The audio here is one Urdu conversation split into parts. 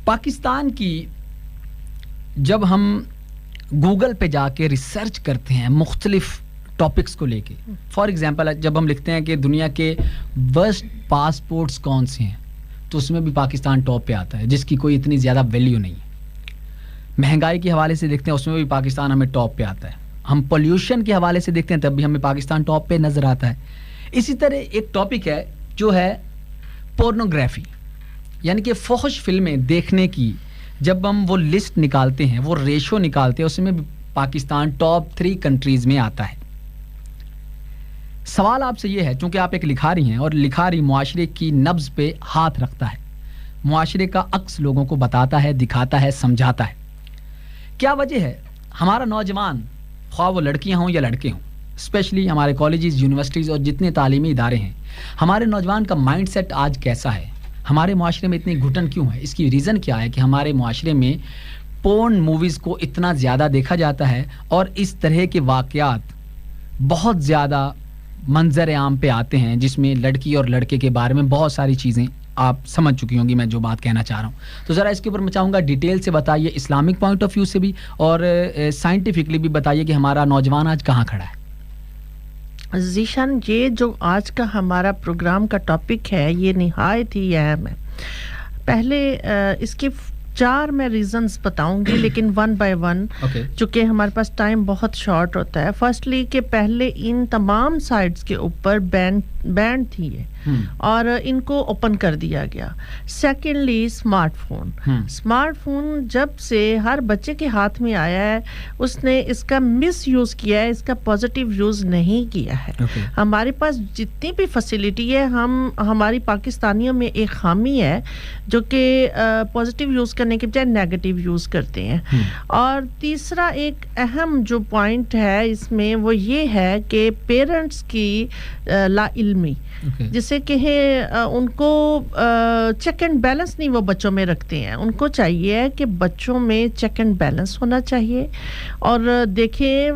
پاکستان کی جب ہم گوگل پہ جا کے ریسرچ کرتے ہیں مختلف ٹاپکس کو لے کے، فار ایگزامپل جب ہم لکھتے ہیں کہ دنیا کے ورسٹ پاسپورٹس کون سے ہیں تو اس میں بھی پاکستان ٹاپ پہ آتا ہے، جس کی کوئی اتنی زیادہ ویلیو نہیں ہے۔ مہنگائی کے حوالے سے دیکھتے ہیں اس میں بھی پاکستان ہمیں ٹاپ پہ آتا ہے۔ ہم پولیوشن کے حوالے سے دیکھتے ہیں تب بھی ہمیں پاکستان ٹاپ پہ نظر آتا ہے۔ اسی طرح ایک ٹاپک ہے جو ہے پورنوگرافی، یعنی کہ فحش فلمیں دیکھنے کی جب ہم وہ لسٹ نکالتے ہیں، وہ ریشو نکالتے ہیں، اس میں بھی پاکستان ٹاپ 3 کنٹریز میں آتا ہے۔ سوال آپ سے یہ ہے، چونکہ آپ ایک لکھاری ہیں اور لکھاری معاشرے کی نبض پہ ہاتھ رکھتا ہے، معاشرے کا عکس لوگوں کو بتاتا ہے، دکھاتا ہے، سمجھاتا ہے، کیا وجہ ہے ہمارا نوجوان، خواہ وہ لڑکیاں ہوں یا لڑکے ہوں، اسپیشلی ہمارے کالجز، یونیورسٹیز اور جتنے تعلیمی ادارے ہیں، ہمارے نوجوان کا مائنڈ سیٹ آج کیسا ہے؟ ہمارے معاشرے میں اتنی گھٹن کیوں ہے؟ اس کی ریزن کیا ہے کہ ہمارے معاشرے میں پورن موویز کو اتنا زیادہ دیکھا جاتا ہے اور اس طرح کے واقعات بہت زیادہ منظر عام پہ آتے ہیں، جس میں لڑکی اور لڑکے کے بارے میں بہت ساری چیزیں آپ سمجھ چکی ہوں گی میں جو بات کہنا چاہ رہا ہوں۔ تو ذرا اس کے اوپر میں چاہوں گا ڈیٹیل سے بتائیے، اسلامک پوائنٹ آف ویو سے بھی اور سائنٹیفکلی بھی بتائیے کہ ہمارا نوجوان آج کہاں کھڑا ہے۔ ذیشان، یہ جو آج کا ہمارا پروگرام کا ٹاپک ہے یہ نہایت ہی اہم ہے۔ پہلے اس کے 4 میں ریزنز بتاؤں گی، لیکن 1 بائی 1 چونکہ ہمارے پاس ٹائم بہت شارٹ ہوتا ہے۔ فرسٹلی کہ پہلے ان تمام سائٹس کے اوپر بینڈ تھی ہے اور ان کو اوپن کر دیا گیا۔ سیکنڈلی اسمارٹ فون جب سے ہر بچے کے ہاتھ میں آیا ہے، اس نے اس کا مس یوز کیا ہے، اس کا پازیٹیو یوز نہیں کیا ہے۔ ہمارے پاس جتنی بھی فیسلٹی ہے، ہماری پاکستانیوں میں ایک خامی ہے جو کہ پازیٹیو یوز کرنے کے بجائے نیگیٹو یوز کرتے ہیں۔ اور تیسرا ایک اہم جو پوائنٹ ہے اس میں وہ یہ ہے کہ پیرنٹس کی لا علمی، جسے کہ ان کو چیک اینڈ بیلنس نہیں وہ بچوں میں رکھتے ہیں۔ ان کو چاہیے کہ بچوں میں چیک اینڈ بیلنس ہونا چاہیے۔ اور دیکھیں،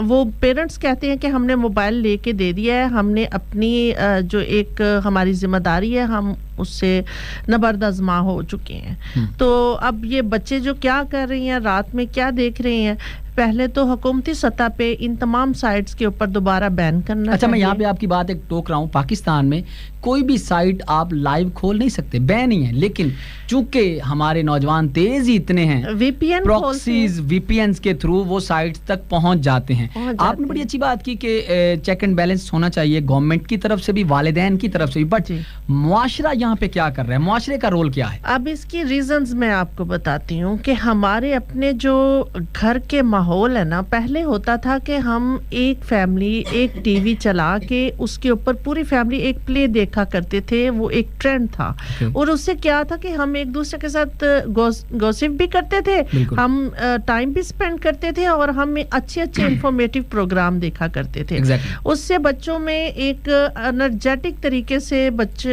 وہ پیرنٹس کہتے ہیں کہ ہم نے موبائل لے کے دے دیا ہے، ہم نے اپنی جو ایک ہماری ذمہ داری ہے ہم اس سے نبردازماں ہو چکے ہیں۔ تو اب یہ بچے جو کیا کر رہی ہیں، رات میں کیا دیکھ رہے ہیں، پہلے تو حکومتی سطح پہ ان تمام سائٹس کے اوپر دوبارہ بین کرنا۔ اچھا، میں یہاں پہ آپ کی بات ایک ٹوک رہا ہوں، پاکستان میں کوئی بھی سائٹ آپ لائیو کھول نہیں سکتے، بین ہی ہے، لیکن چونکہ ہمارے نوجوان تیز ہی اتنے ہیں، وی پی این پراکسیز، وی پی اینز کے تھرو وہ سائٹس تک پہنچ جاتے ہیں۔ آپ نے بڑی اچھی بات کی کہ چیک اینڈ بیلنس ہونا چاہیے گورنمنٹ کی طرف سے بھی، والدین کی طرف سے بھی، بٹ معاشرہ یہاں پہ کیا کر رہا ہے؟ معاشرے کا رول کیا ہے؟ اب اس کی ریزنز میں آپ کو بتاتی ہوں کہ ہمارے اپنے جو گھر کے ماحول ہے نا، پہلے ہوتا تھا کہ ہم ایک فیملی ایک ٹی وی چلا کے اس کے اوپر پوری فیملی ایک پلے دیکھا کرتے تھے، وہ ایک ٹرینڈ تھا۔ اور اس سے کیا تھا کہ ہم ایک دوسرے کے ساتھ گوسپ بھی کرتے تھے، ہم ٹائم بھی سپینڈ کرتے تھے اور ہم اچھے انفارمیٹیو پروگرام دیکھا کرتے تھے۔ اس سے بچوں میں ایک انرجیٹک طریقے سے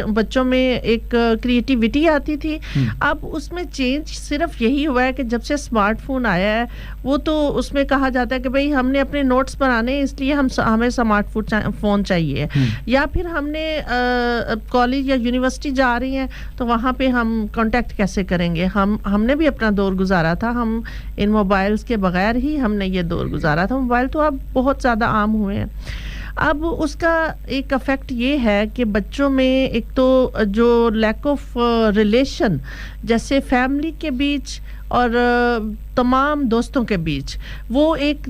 بچوں میں ایک کریٹیوٹی آتی تھی۔ اب اس میں چینج صرف یہی ہوا ہے کہ جب سے اسمارٹ فون آیا ہے، وہ تو اس میں کہا جاتا ہے کہ بھئی ہم نے اپنے نوٹس بنانے اس لیے ہمیں اسمارٹ فون چاہیے، یا پھر ہم نے کالج یا یونیورسٹی جا رہی ہیں تو وہاں پہ ہم کانٹیکٹ کیسے کریں گے؟ ہم نے بھی اپنا دور گزارا تھا، ہم ان موبائلز کے بغیر ہی ہم نے یہ دور گزارا تھا۔ موبائل تو اب بہت زیادہ عام ہوئے ہیں۔ اب اس کا ایک افیکٹ یہ ہے کہ بچوں میں ایک تو جو لیک آف ریلیشن، جیسے فیملی کے بیچ اور تمام دوستوں کے بیچ، وہ ایک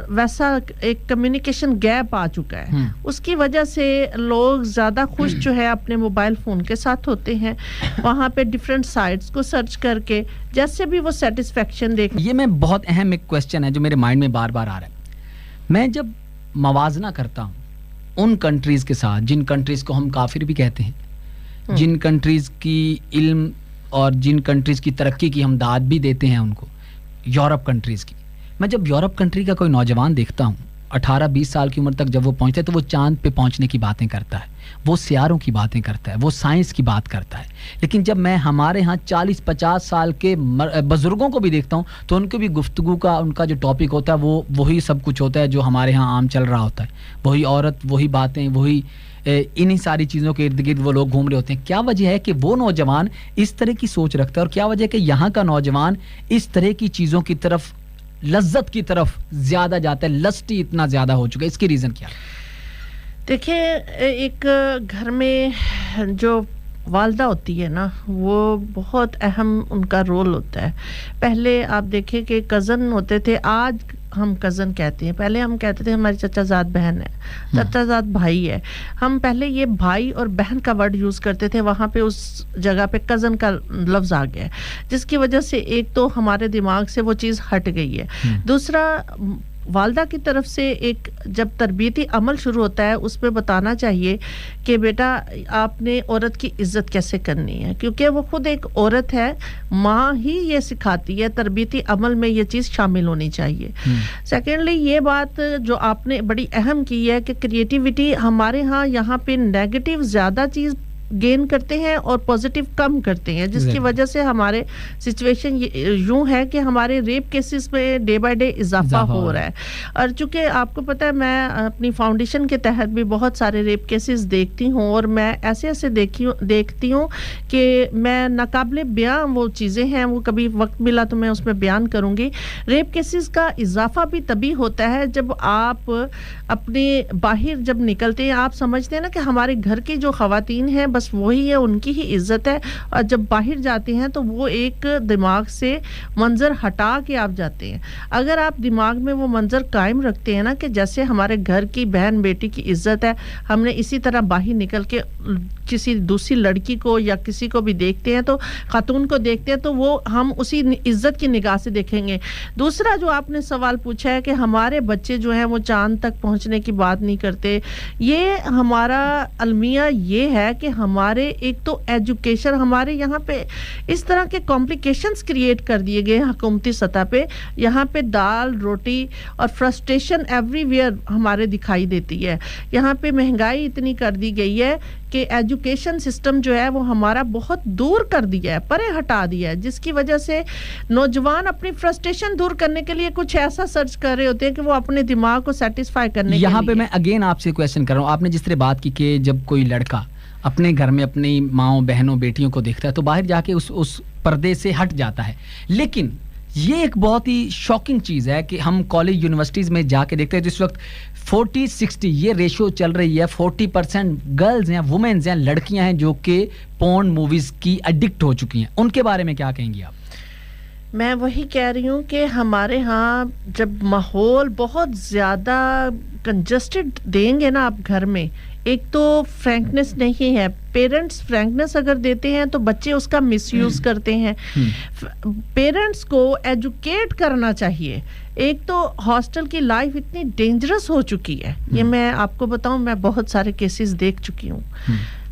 ویسا ایک کمیونیکیشن گیپ آ چکا ہے۔ اس کی وجہ سے لوگ زیادہ خوش جو ہے اپنے موبائل فون کے ساتھ ہوتے ہیں، وہاں پہ ڈفرینٹ سائٹس کو سرچ کر کے جیسے بھی وہ سیٹسفیکشن دیکھ۔ یہ میں بہت اہم ایک کویسچن ہے جو میرے مائنڈ میں بار بار آ رہا ہے۔ میں جب موازنہ کرتا ہوں ان کنٹریز کے ساتھ جن کنٹریز کو ہم کافر بھی کہتے ہیں، جن کنٹریز کی علم اور جن کنٹریز کی ترقی کی ہم داد بھی دیتے ہیں ان کو، یورپ کنٹریز کی، میں جب یورپ کنٹری کا کوئی نوجوان دیکھتا ہوں 18-20 سال کی عمر تک جب وہ پہنچتا ہے تو وہ چاند پہ پہنچنے کی باتیں کرتا ہے, وہ سیاروں کی باتیں کرتا ہے, وہ سائنس کی بات کرتا ہے. لیکن جب میں ہمارے ہاں 40-50 سال کے بزرگوں کو بھی دیکھتا ہوں تو ان کی بھی گفتگو کا, ان کا جو ٹاپک ہوتا ہے وہ وہی سب کچھ ہوتا ہے جو ہمارے ہاں عام چل رہا ہوتا ہے. وہی عورت, وہی باتیں, وہی انہی ساری چیزوں کے ارد گرد وہ لوگ گھوم رہے ہوتے ہیں. کیا وجہ ہے کہ وہ نوجوان اس طرح کی سوچ رکھتا ہے, اور کیا وجہ ہے کہ یہاں کا نوجوان اس طرح کی چیزوں کی طرف, لذت کی طرف زیادہ جاتا ہے, لسٹی اتنا زیادہ ہو چکا ہے؟ اس کی ریزن کیا؟ دیکھیں, ایک گھر میں جو والدہ ہوتی ہے نا, وہ بہت اہم ان کا رول ہوتا ہے. پہلے آپ دیکھیں کہ کزن ہوتے تھے, آج ہم کزن کہتے ہیں, پہلے ہم کہتے تھے ہماری چچا زاد بہن ہے, چچا زاد بھائی ہے. ہم پہلے یہ بھائی اور بہن کا ورڈ یوز کرتے تھے, وہاں پہ اس جگہ پہ کزن کا لفظ آ گیا ہے, جس کی وجہ سے ایک تو ہمارے دماغ سے وہ چیز ہٹ گئی ہے. دوسرا, والدہ کی طرف سے ایک جب تربیتی عمل شروع ہوتا ہے, اس پہ بتانا چاہیے کہ بیٹا آپ نے عورت کی عزت کیسے کرنی ہے, کیونکہ وہ خود ایک عورت ہے. ماں ہی یہ سکھاتی ہے, تربیتی عمل میں یہ چیز شامل ہونی چاہیے. سیکنڈلی, یہ بات جو آپ نے بڑی اہم کی ہے کہ کریٹیوٹی ہمارے ہاں یہاں پہ نیگیٹو زیادہ چیز گین کرتے ہیں اور پازیٹیو کم کرتے ہیں, جس کی وجہ سے ہمارے سچویشن یوں ہے کہ ہمارے ریپ کیسز میں ڈے بائی ڈے اضافہ ہو رہا ہے. اور چونکہ آپ کو پتہ ہے, میں اپنی فاؤنڈیشن کے تحت بھی بہت سارے ریپ کیسز دیکھتی ہوں, اور میں ایسے دیکھتی ہوں کہ میں ناقابل بیان وہ چیزیں ہیں, وہ کبھی وقت ملا تو میں اس میں بیان کروں گی. ریپ کیسز کا اضافہ بھی تبھی ہوتا ہے جب آپ اپنے باہر جب نکلتے ہیں, آپ سمجھتے ہیں نا کہ ہمارے گھر کی جو خواتین ہیں بس وہی ہے, ان کی ہی عزت ہے, اور جب باہر جاتے ہیں تو وہ ایک دماغ سے منظر ہٹا کے آپ جاتے ہیں. اگر آپ دماغ میں وہ منظر قائم رکھتے ہیں نا کہ جیسے ہمارے گھر کی بہن بیٹی کی عزت ہے, ہم نے اسی طرح باہر نکل کے کسی دوسری لڑکی کو یا کسی کو بھی دیکھتے ہیں, تو خاتون کو دیکھتے ہیں, تو وہ ہم اسی عزت کی نگاہ سے دیکھیں گے. دوسرا جو آپ نے سوال پوچھا ہے کہ ہمارے بچے جو ہیں وہ چاند تک پہنچنے کی بات نہیں کرتے, یہ ہمارا المیہ یہ ہے کہ ہمارے ایک تو ایجوکیشن, ہمارے یہاں پہ اس طرح کے کمپلیکیشنز کریٹ کر دیے گئے حکومتی سطح پہ. یہاں پہ دال روٹی اور فرسٹریشن ایوری ویئر ہمارے دکھائی دیتی ہے. یہاں پہ مہنگائی اتنی کر دی گئی ہے کہ ایجوکیشن سسٹم جو ہے وہ ہمارا بہت دور کر دیا ہے, پرے ہٹا دیا ہے, جس کی وجہ سے نوجوان اپنی فرسٹریشن دور کرنے کے لیے کچھ ایسا سرچ کر رہے ہوتے ہیں کہ وہ اپنے دماغ کو سیٹسفائی کرنے کے لیے. یہاں پہ میں اگین آپ سے کویسچن کر رہا ہوں, آپ نے جس طرح بات کی کہ جب کوئی لڑکا اپنے گھر میں اپنی ماؤں بہنوں بیٹیوں کو دیکھتا ہے تو باہر جا کے اس پردے سے ہٹ جاتا ہے. لیکن یہ ایک بہت ہی شاکنگ چیز ہے کہ ہم کالج یونیورسٹیز میں جا کے دیکھتے ہیں جس وقت 40-60 یہ ریشو چل رہی ہے, 40% گرلز ہیں, وومنز ہیں, لڑکیاں ہیں جو کہ پورن موویز کی ایڈکٹ ہو چکی ہیں. ان کے بارے میں کیا کہیں گی آپ؟ میں وہی کہہ رہی ہوں کہ ہمارے ہاں جب ماحول بہت زیادہ کنجسٹڈ دیں گے نا آپ گھر میں, ایک تو فرینکنس نہیں ہے. پیرنٹس فرینکنس اگر دیتے ہیں تو بچے اس کا مس یوز کرتے ہیں. پیرنٹس کو ایجوکیٹ کرنا چاہیے. ایک تو ہاسٹل کی لائف اتنی ڈینجرس ہو چکی ہے, یہ میں آپ کو بتاؤں, میں بہت سارے کیسز دیکھ چکی ہوں.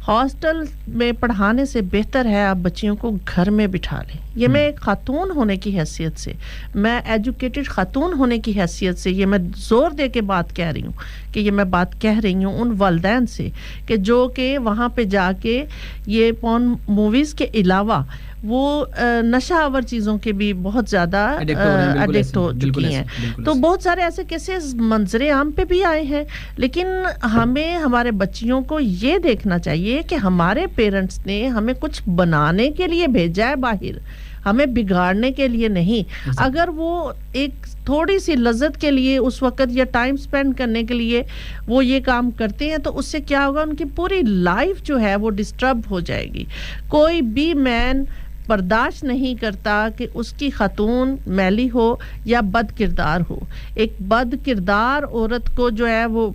ہاسٹل میں پڑھانے سے بہتر ہے آپ بچیوں کو گھر میں بٹھا لیں. یہ میں ایک خاتون ہونے کی حیثیت سے, میں ایجوکیٹڈ خاتون ہونے کی حیثیت سے یہ میں زور دے کے بات کہہ رہی ہوں کہ یہ میں بات کہہ رہی ہوں ان والدین سے کہ جو کہ وہاں پہ جا کے یہ پورن موویز کے علاوہ وہ نشہ آور چیزوں کے بھی بہت زیادہ ایڈکٹ ہو چکی ہیں. تو بہت سارے ایسے کیسز منظر عام پہ بھی آئے ہیں. لیکن ہمیں ہمارے بچیوں کو یہ دیکھنا چاہیے کہ ہمارے پیرنٹس نے ہمیں کچھ بنانے کے لیے بھیجا ہے باہر, ہمیں بگاڑنے کے لیے نہیں. اگر وہ ایک تھوڑی سی لذت کے لیے اس وقت یا ٹائم سپینڈ کرنے کے لیے وہ یہ کام کرتے ہیں تو اس سے کیا ہوگا, ان کی پوری لائف جو ہے وہ ڈسٹرب ہو جائے گی. کوئی بھی مین برداشت نہیں کرتا کہ اس کی خاتون میلی ہو یا بد کردار ہو. ایک بد کردار عورت کو جو ہے وہ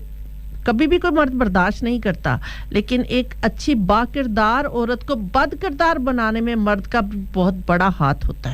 کبھی بھی کوئی مرد برداشت نہیں کرتا, لیکن ایک اچھی با کردار عورت کو بد کردار بنانے میں مرد کا بہت بڑا ہاتھ ہوتا ہے.